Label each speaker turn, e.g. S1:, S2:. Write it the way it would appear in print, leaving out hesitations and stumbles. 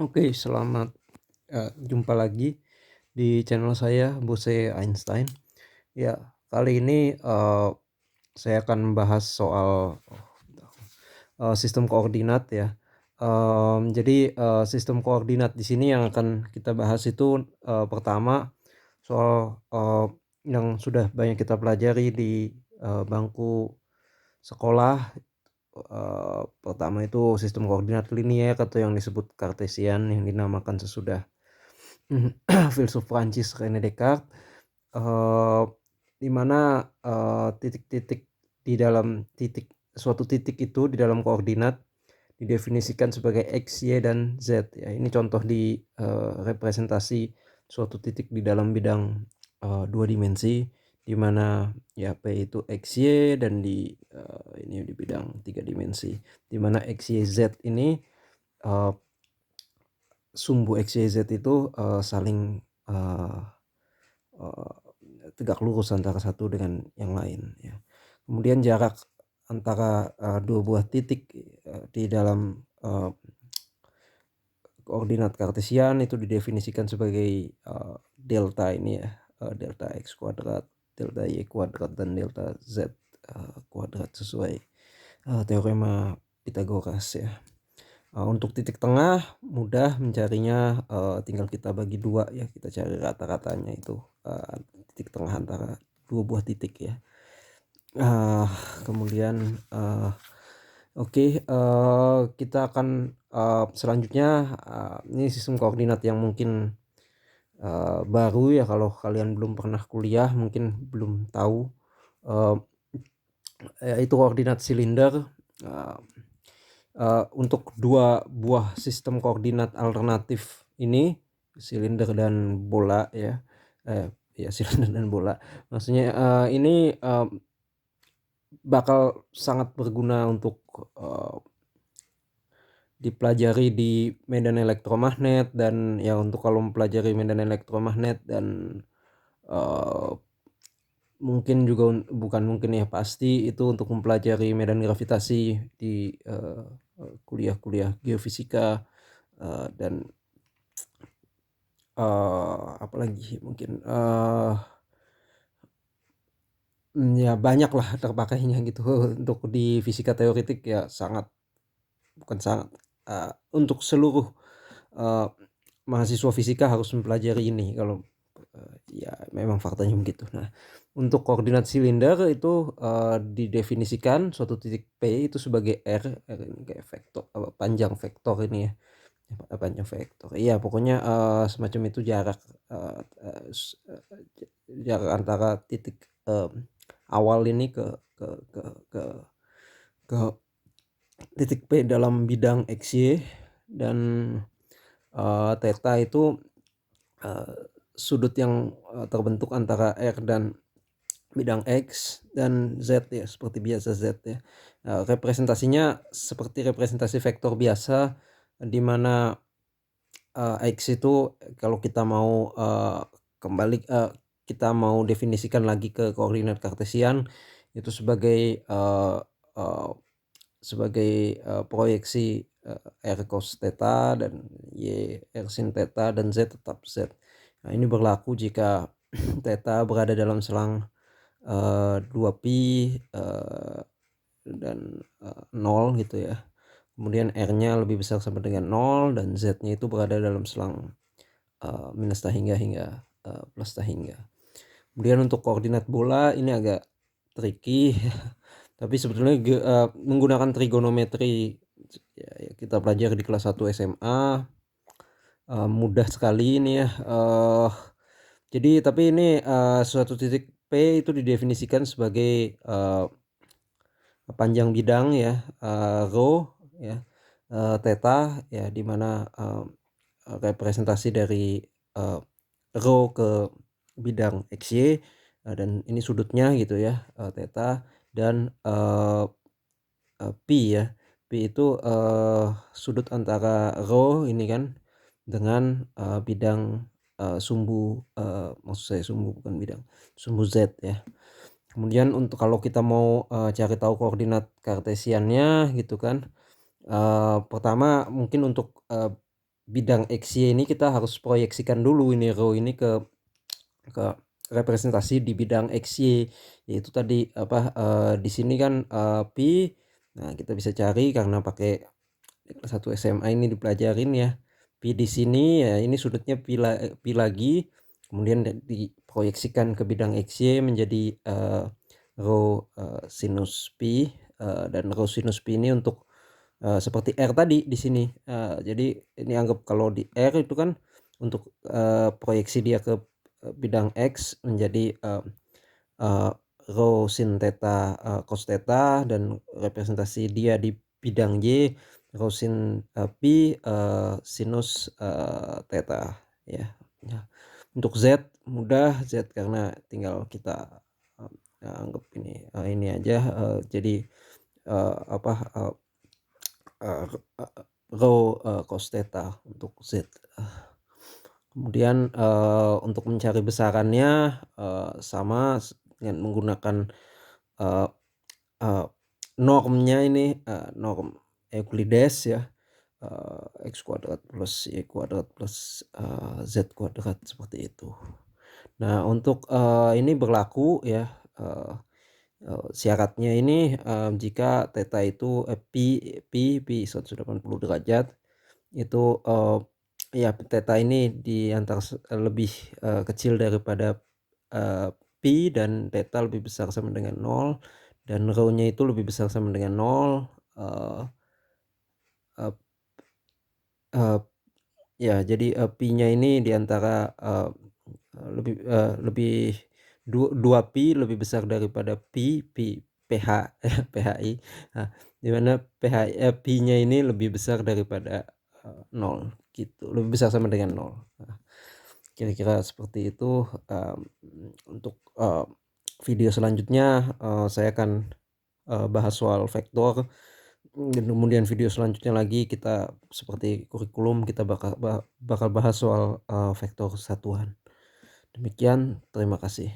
S1: Oke, selamat, jumpa lagi di channel saya, Bose Einstein. Ya, kali ini, saya akan membahas soal, sistem koordinat ya. Jadi, sistem koordinat di sini yang akan kita bahas itu, pertama soal, yang sudah banyak kita pelajari di, bangku sekolah. Pertama itu sistem koordinat linier atau yang disebut Kartesian yang dinamakan sesudah filsuf Prancis René Descartes, eee, di mana, titik-titik di dalam suatu titik itu di dalam koordinat didefinisikan sebagai X, Y, dan Z ya. Ini contoh di, representasi suatu titik di dalam bidang, 2 dimensi, di mana ya P itu X, Y, dan ini di bidang 3 dimensi, di mana X, Y, Z ini, eee, sumbu X, Y, Z itu, saling, eee eee, tegak lurus antara satu dengan yang lain ya. Kemudian jarak antara, 2 buah titik, di dalam, koordinat Kartesian itu didefinisikan sebagai, delta ini ya, delta X kuadrat, delta Y kuadrat, dan delta Z, kuadrat sesuai, teorema Pythagoras ya. Untuk titik tengah mudah mencarinya, tinggal kita bagi 2 ya, kita cari rata-ratanya itu, titik tengah antara 2 buah titik ya. Ah, kemudian, oke, kita akan, selanjutnya, ini sistem koordinat yang mungkin, baru ya, kalau kalian belum pernah kuliah mungkin belum tahu, eee, yaitu koordinat silinder. eee untuk 2 buah sistem koordinat alternatif ini, silinder dan bola ya, ya silinder dan bola. Maksudnya, ini, bakal sangat berguna untuk, dipelajari di medan elektromagnet, dan ya untuk kalau mempelajari medan elektromagnet dan, eee, mungkin juga bukan mungkin ya, pasti itu untuk mempelajari medan gravitasi di, kuliah-kuliah geofisika, dan, apalagi mungkin, ya banyaklah terpakainya gitu untuk di fisika teoretik ya, sangat, bukan sangat, untuk seluruh, eee, mahasiswa fisika harus mempelajari ini kalau, ya memang faktanya begitu. Nah, untuk koordinat silinder itu, didefinisikan suatu titik P itu sebagai R ini kayak vektor, panjang vektor ini ya, panjang vektor. Iya pokoknya, semacam itu jarak, eee eee, s jarak antara titik, awal ini ke ke ke ke titik P dalam bidang X, Y, dan, theta itu, eee, sudut yang, terbentuk antara R dan bidang X dan Z ya, seperti biasa Z ya. Representasinya seperti representasi vektor biasa, di mana, X itu kalau kita mau, kita mau definisikan lagi ke koordinat Kartesian itu sebagai, eee, proyeksi, R cos theta, dan Y R sin theta, dan Z tetap Z. Nah, ini berlaku jika theta berada dalam selang, 2 pi, dan, 0 gitu ya. Kemudian R-nya lebih besar sama dengan 0, dan Z-nya itu berada dalam selang, minus ta hingga, plus ta hingga. Kemudian untuk koordinat bola ini agak tricky tapi sebetulnya menggunakan trigonometri ya, kita pelajari di kelas 1 SMA, mudah sekali ini ya, jadi tapi ini, suatu titik P itu didefinisikan sebagai, panjang bidang ya, rho ya, theta ya, di mana, representasi dari, eee, rho ke bidang XY, dan ini sudutnya gitu ya, theta, dan, pi ya. Pi itu, sudut antara rho ini kan dengan, bidang, sumbu, maksud saya sumbu bukan bidang, sumbu Z ya. Kemudian untuk kalau kita mau, cari tahu koordinat Kartesiannya gitu kan, pertama mungkin untuk, bidang X, Y ini kita harus proyeksikan dulu ini row ini ke representasi di bidang X, Y, yaitu tadi apa, di sini kan, pi, nah kita bisa cari karena pakai kelas 1 SMA ini dipelajarin ya, pi di sini ya ini sudutnya pi lagi, kemudian diproyeksikan ke bidang X, Y menjadi, row, sinus pi, dan row sinus pi ini untuk, seperti R tadi di sini, jadi ini anggap kalau di R itu kan untuk, proyeksi dia ke, bidang X menjadi, eee, rho sin theta, cos theta, dan representasi dia di bidang Y rho sin, pi, sinus, theta ya. Ya, untuk Z mudah, Z karena tinggal kita, anggap ini aja, jadi, apa, eee, rho, cos theta untuk Z. Kemudian, untuk mencari besarannya, sama dengan menggunakan, eee eee, normnya ini, norm Euclides ya, X kuadrat plus Y kuadrat plus, Z kuadrat seperti itu. Nah untuk, ini berlaku ya, eee eee, syaratnya ini, jika theta itu, pi 180 derajat itu, ya theta ini di antara lebih, kecil daripada, eee, pi, dan theta lebih besar sama dengan nol, dan rho-nya itu lebih besar sama dengan nol, eee eee eee, ya jadi, pi-nya ini di antara, lebih 2 pi lebih besar daripada ph PHI, nah di mana pi-nya ini lebih besar daripada, 0 gitu, lebih besar sama dengan nol. Nah, kira-kira seperti itu, untuk, video selanjutnya, saya akan, bahas soal vektor, dan kemudian video selanjutnya lagi kita seperti kurikulum kita bakal bahas soal, vektor satuan. Demikian, terima kasih.